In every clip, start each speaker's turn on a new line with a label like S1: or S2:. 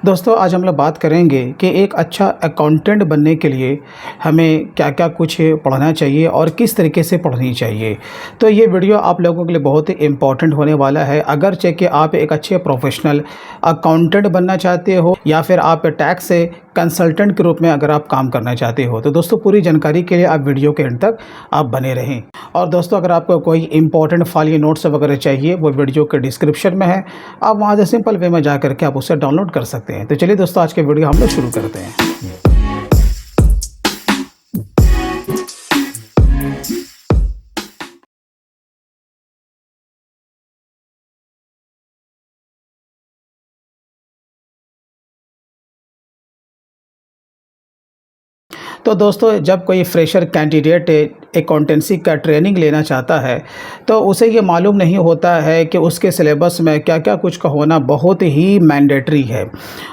S1: दोस्तों आज हम लोग बात करेंगे कि एक अच्छा अकाउंटेंट बनने के लिए हमें क्या-क्या कुछ पढ़ना चाहिए और किस तरीके से पढ़नी चाहिए। तो ये वीडियो आप लोगों के लिए बहुत ही इम्पोर्टेंट होने वाला है। अगरचे कि आप एक अच्छे प्रोफेशनल अकाउंटेंट बनना चाहते हो या फिर आप टैक्स से कंसल्टेंट के रूप में अगर आप काम करना चाहते हो। तो दोस्तों पूरी जानकारी के लिए आप वीडियो के एंड तक आप बने रहें। और दोस्तों अगर आपको कोई इंपॉर्टेंट फाइल या नोट्स वगैरह चाहिए वो वीडियो के डिस्क्रिप्शन में है। आप वहाँ से सिंपल वे में जा करके आप उसे डाउनलोड कर सकते हैं। तो चलिए दोस्तों आज के वीडियो हम लोग शुरू करते हैं। तो दोस्तों जब कोई फ्रेशर कैंडिडेट अकाउंटेंसी का ट्रेनिंग लेना चाहता है तो उसे ये मालूम नहीं होता है कि उसके सिलेबस में क्या-क्या कुछ का होना बहुत ही मैंडेटरी है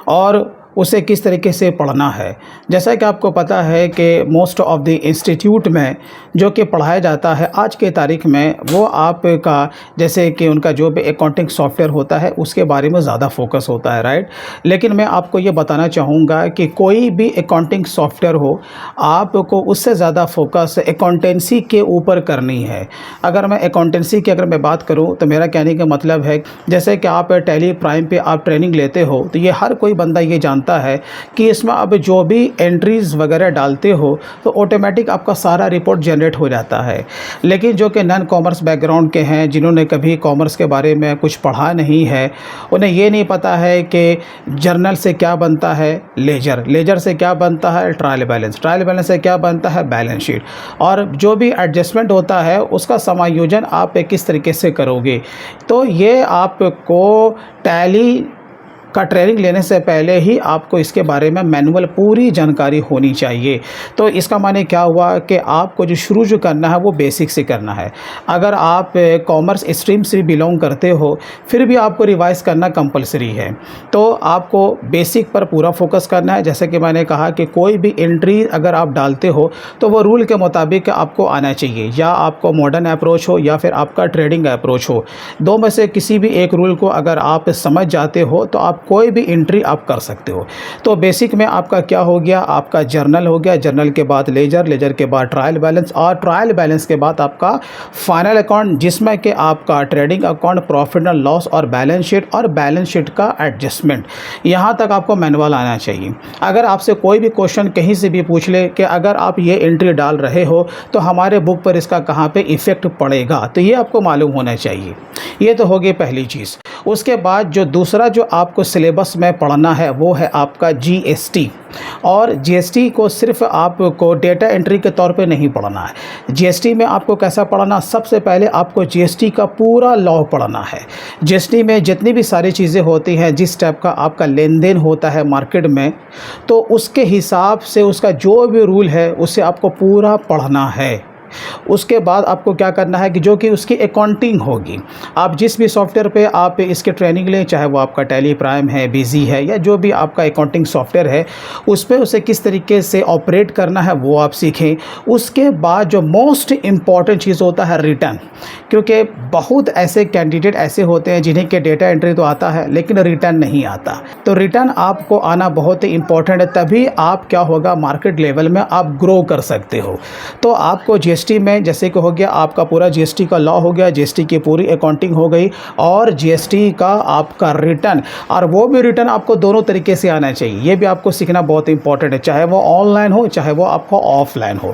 S1: और उसे किस तरीके से पढ़ना है। जैसा कि आपको पता है कि मोस्ट ऑफ द इंस्टीट्यूट में जो कि पढ़ाया जाता है आज के तारीख में वो आपका जैसे कि उनका जो भी अकाउंटिंग सॉफ्टवेयर होता है उसके बारे में ज़्यादा फोकस होता है, राइट। लेकिन मैं आपको ये बताना चाहूँगा कि कोई भी अकाउंटिंग सॉफ्टवेयर हो आपको उससे ज़्यादा फोकस अकाउंटेंसी के ऊपर करनी है। अगर मैं अकाउंटेंसी की मैं बात करूँ तो मेरा कहने का मतलब है जैसे कि आप टैली प्राइम पे आप ट्रेनिंग लेते हो तो ये हर कोई बंदा ये जानता है कि इसमें अब जो भी एंट्रीज वगैरह डालते हो तो ऑटोमेटिक आपका सारा रिपोर्ट जनरेट हो जाता है। लेकिन जो कि नॉन कॉमर्स बैकग्राउंड के हैं जिन्होंने कभी कॉमर्स के बारे में कुछ पढ़ा नहीं है उन्हें ये नहीं पता है कि जर्नल से क्या बनता है लेजर, लेजर से क्या बनता है ट्रायल बैलेंस, ट्रायल बैलेंस से क्या बनता है बैलेंस शीट और जो भी एडजस्टमेंट होता है उसका समायोजन आप किस तरीके से करोगे। तो ये आपको टैली का ट्रेनिंग लेने से पहले ही आपको इसके बारे में मैनुअल पूरी जानकारी होनी चाहिए। तो इसका माने क्या हुआ कि आपको जो करना है वो बेसिक से करना है। अगर आप कॉमर्स स्ट्रीम से बिलोंग करते हो फिर भी आपको रिवाइज़ करना कंपलसरी है। तो आपको बेसिक पर पूरा फोकस करना है। जैसे कि मैंने कहा कि कोई भी एंट्री अगर आप डालते हो तो वो रूल के मुताबिक आपको आना चाहिए, या आपको मॉडर्न अप्रोच हो या फिर आपका ट्रेडिंग अप्रोच हो। दो में से किसी भी एक रूल को अगर आप समझ जाते हो तो आप कोई भी एंट्री आप कर सकते हो। तो बेसिक में आपका क्या हो गया, आपका जर्नल हो गया, जर्नल के बाद लेजर, लेजर के बाद ट्रायल बैलेंस और ट्रायल बैलेंस के बाद आपका फाइनल अकाउंट जिसमें कि आपका trading account, profit and loss और बैलेंस शीट और बैलेंस शीट का एडजस्टमेंट। यहाँ तक आपको मैनुअल आना चाहिए। अगर आपसे कोई भी क्वेश्चन कहीं से भी पूछ ले कि अगर आप ये एंट्री डाल रहे हो तो हमारे बुक पर इसका कहाँ पे इफ़ेक्ट पड़ेगा, तो ये आपको मालूम होना चाहिए। ये तो हो गई पहली चीज़। उसके बाद जो दूसरा जो आपको सिलेबस में पढ़ना है वो है आपका जीएसटी। और जीएसटी को सिर्फ आपको डेटा एंट्री के तौर पे नहीं पढ़ना है। जीएसटी में आपको कैसा पढ़ना, सबसे पहले आपको जीएसटी का पूरा लॉ पढ़ना है। जीएसटी में जितनी भी सारी चीज़ें होती हैं, जिस टाइप का आपका लेन देन होता है मार्केट में, तो उसके हिसाब से उसका जो भी रूल है उसे आपको पूरा पढ़ना है। उसके बाद आपको क्या करना है कि जो कि उसकी अकाउंटिंग होगी। आप जिस भी सॉफ्टवेयर पे आप इसके ट्रेनिंग लें, चाहे वो आपका टैली प्राइम है, बिजी है या जो भी आपका अकाउंटिंग सॉफ्टवेयर है, उस पे उसे किस तरीके से ऑपरेट करना है वो आप सीखें। उसके बाद जो मोस्ट इम्पॉर्टेंट चीज़ होता है रिटर्न, क्योंकि बहुत ऐसे कैंडिडेट ऐसे होते हैं जिन्हें के डेटा एंट्री तो आता है लेकिन रिटर्न नहीं आता। तो रिटर्न आपको आना बहुत ही इंपॉर्टेंट है, तभी आप क्या होगा मार्केट लेवल में आप ग्रो कर सकते हो। तो आपको जीएसटी में जैसे कि हो गया आपका पूरा जीएसटी का लॉ हो गया, जीएसटी की पूरी अकाउंटिंग हो गई और जीएसटी का आपका रिटर्न, और वो भी रिटर्न आपको दोनों तरीके से आना चाहिए। ये भी आपको सीखना बहुत इंपॉर्टेंट है, चाहे वो ऑनलाइन हो चाहे वो आपको ऑफलाइन हो।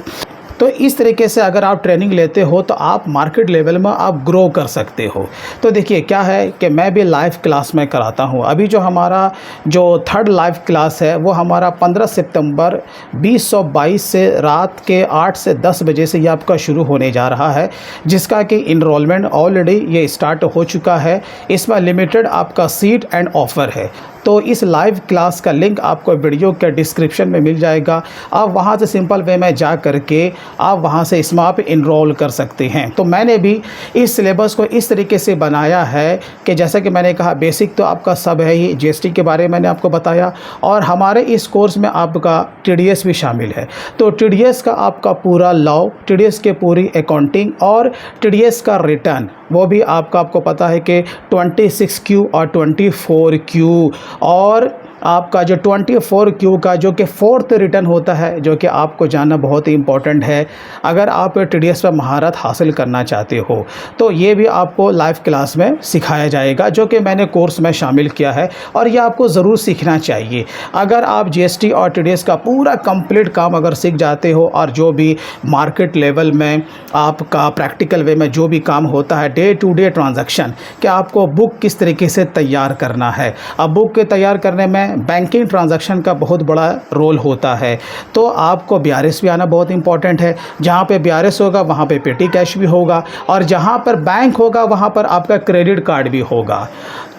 S1: तो इस तरीके से अगर आप ट्रेनिंग लेते हो तो आप मार्केट लेवल में आप ग्रो कर सकते हो। तो देखिए क्या है कि मैं भी लाइव क्लास में कराता हूँ। अभी जो हमारा जो थर्ड लाइव क्लास है वो हमारा 15 सितंबर 2022 से रात के 8 से 10 बजे से ये आपका शुरू होने जा रहा है, जिसका कि इनरोलमेंट ऑलरेडी ये स्टार्ट हो चुका है। इसमें लिमिटेड आपका सीट एंड ऑफ़र है। तो इस लाइव क्लास का लिंक आपको वीडियो के डिस्क्रिप्शन में मिल जाएगा। आप वहां से सिंपल वे में जा करके आप वहां से इसमें आप इनरोल कर सकते हैं। तो मैंने भी इस सिलेबस को इस तरीके से बनाया है कि जैसा कि मैंने कहा बेसिक तो आपका सब है ही, जीएसटी के बारे में मैंने आपको बताया और हमारे इस कोर्स में आपका टीडीएस भी शामिल है। तो टीडीएस का आपका पूरा लॉ, टीडीएस के पूरी अकाउंटिंग और टीडीएस का रिटर्न वो भी आपको पता है कि 26Q और 24Q और आपका जो 24Q का जो कि फोर्थ रिटर्न होता है, जो कि आपको जानना बहुत ही इंपॉर्टेंट है अगर आप टीडीएस पर महारत हासिल करना चाहते हो। तो ये भी आपको लाइव क्लास में सिखाया जाएगा, जो कि मैंने कोर्स में शामिल किया है और ये आपको ज़रूर सीखना चाहिए। अगर आप जीएसटी और टीडीएस का पूरा कंप्लीट काम अगर सीख जाते हो और जो भी मार्केट लेवल में आपका प्रैक्टिकल वे में जो भी काम होता है, डे टू डे ट्रांजैक्शन, कि आपको बुक किस तरीके से तैयार करना है। अब बुक के तैयार करने में बैंकिंग ट्रांजैक्शन का बहुत बड़ा रोल होता है, तो आपको बीआरएस भी आना बहुत इंपॉर्टेंट है। जहाँ पे बीआरएस होगा वहाँ पे पेटी कैश भी होगा, और जहाँ पर बैंक होगा वहाँ पर आपका क्रेडिट कार्ड भी होगा।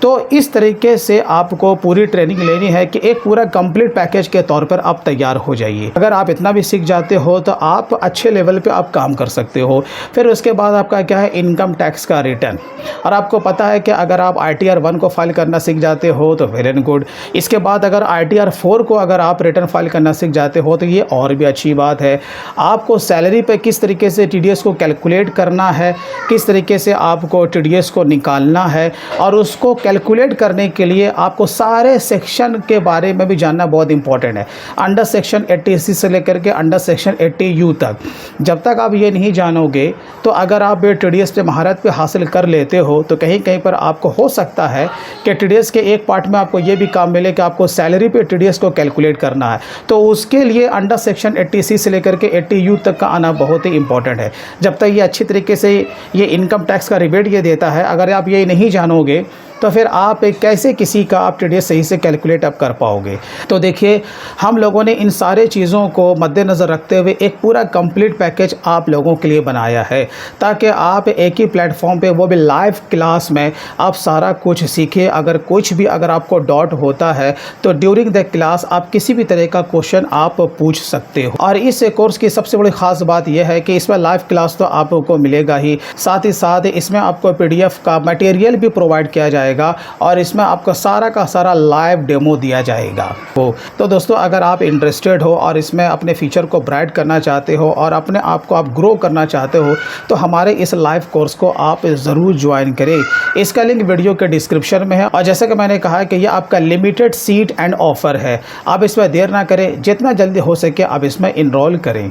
S1: तो इस तरीके से आपको पूरी ट्रेनिंग लेनी है कि एक पूरा कंप्लीट पैकेज के तौर पर आप तैयार हो जाइए। अगर आप इतना भी सीख जाते हो तो आप अच्छे लेवल पे आप काम कर सकते हो। फिर उसके बाद आपका क्या है, इनकम टैक्स का रिटर्न। और आपको पता है कि अगर आप ITR 1 को फाइल करना सीख जाते हो तो वेल एंड गुड। इसके बाद अगर ITR 4 को अगर आप रिटर्न फाइल करना सीख जाते हो तो ये और भी अच्छी बात है। आपको सैलरी पे किस तरीके से TDS को कैलकुलेट करना है, किस तरीके से आपको TDS को निकालना है, और उसको कैलकुलेट करने के लिए आपको सारे सेक्शन के बारे में भी जानना बहुत इंपॉर्टेंट है। अंडर सेक्शन 80C से लेकर के अंडर सेक्शन 80U तक। जब तक आप ये नहीं जानोगे तो अगर आप TDS पे महारत पे हासिल कर लेते हो तो कहीं कहीं पर आपको हो सकता है कि TDS के एक पार्ट में आपको ये भी काम मिले कि आपको सैलरी पे TDS को कैलकुलेट करना है। तो उसके लिए अंडर सेक्शन 80C से लेकर के 80U तक का आना बहुत ही इंपॉर्टेंट है। जब तक ये अच्छी तरीके से ये इनकम टैक्स का रिबेट ये देता है, अगर आप ये नहीं जानोगे तो फिर आप कैसे किसी का आप TDS सही से कैलकुलेट आप कर पाओगे। तो देखिए, हम लोगों ने इन सारे चीज़ों को मद्देनज़र रखते हुए एक पूरा कंप्लीट पैकेज आप लोगों के लिए बनाया है, ताकि आप एक ही प्लेटफॉर्म पे, वो भी लाइव क्लास में, आप सारा कुछ सीखें। अगर कुछ भी अगर आपको डाउट होता है तो ड्यूरिंग द क्लास आप किसी भी तरह का क्वेश्चन आप पूछ सकते हो। और इस कोर्स की सबसे बड़ी ख़ास बात यह है कि इसमें लाइव क्लास तो आपको मिलेगा ही, साथ ही साथ इसमें आपको PDF का मटेरियल भी प्रोवाइड किया जाएगा और इसमें आपको सारा का सारा लाइव डेमो दिया जाएगा। तो दोस्तों, अगर आप इंटरेस्टेड हो और इसमें अपने फ्यूचर को ब्राइट करना चाहते हो और अपने आप को आप ग्रो करना चाहते हो तो हमारे इस लाइव कोर्स को आप ज़रूर ज्वाइन करें। इसका लिंक वीडियो के डिस्क्रिप्शन में है, और जैसे कि मैंने कहा कि यह आपका लिमिटेड सीट एंड ऑफर है। आप इसमें देर ना करें, जितना जल्दी हो सके आप इसमें इनरोल करें।